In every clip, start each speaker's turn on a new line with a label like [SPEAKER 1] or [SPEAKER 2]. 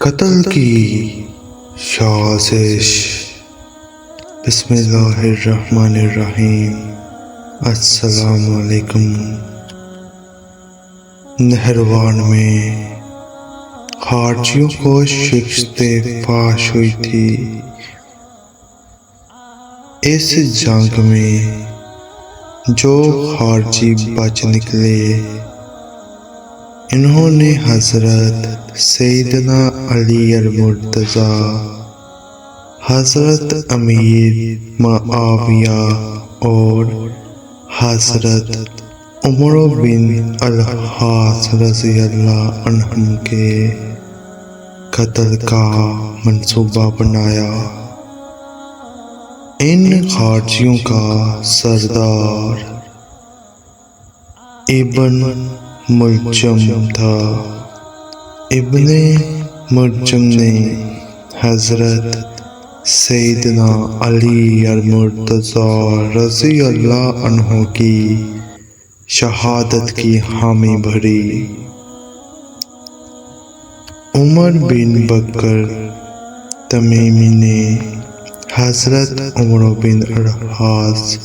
[SPEAKER 1] قتل کی سازش۔ بسم اللہ الرحمن الرحیم۔ السلام علیکم۔ نہروان میں خارجیوں کو شکست فاش ہوئی تھی۔ اس جنگ میں جو خارجی بچ نکلے انہوں نے حضرت سیدنا علی المرتضیٰ، حضرت امیر معاویہ اور حضرت عمر بن العاص رضی اللہ عنہم کے قتل کا منصوبہ بنایا۔ ان خارجیوں کا سردار ابن ملجم تھا۔ ابن ملجم نے حضرت سیدنا علی المرتضیٰ رضی اللہ عنہ کی شہادت کی حامی بھری۔ عمر بن بکر تمیمی نے حضرت عمر بن العاص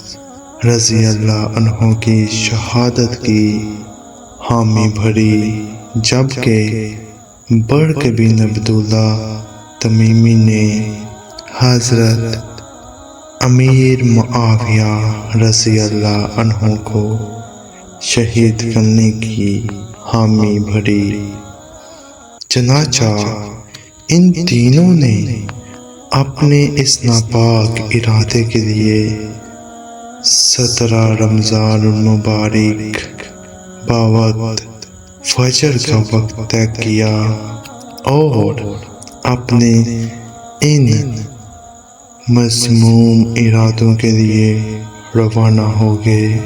[SPEAKER 1] رضی اللہ عنہ کی شہادت کی حامی بھری، جبکہ برق بن عبداللہ تمیمی نے حضرت امیر معاویہ رضی اللہ عنہ کو شہید کرنے کی حامی بھری۔ چنانچہ ان تینوں نے اپنے اس ناپاک ارادے کے لیے 17 رمضان المبارک بوقت فجر کا وقت طے کیا اور اپنے ان مذموم ارادوں کے لیے روانہ ہو گئے۔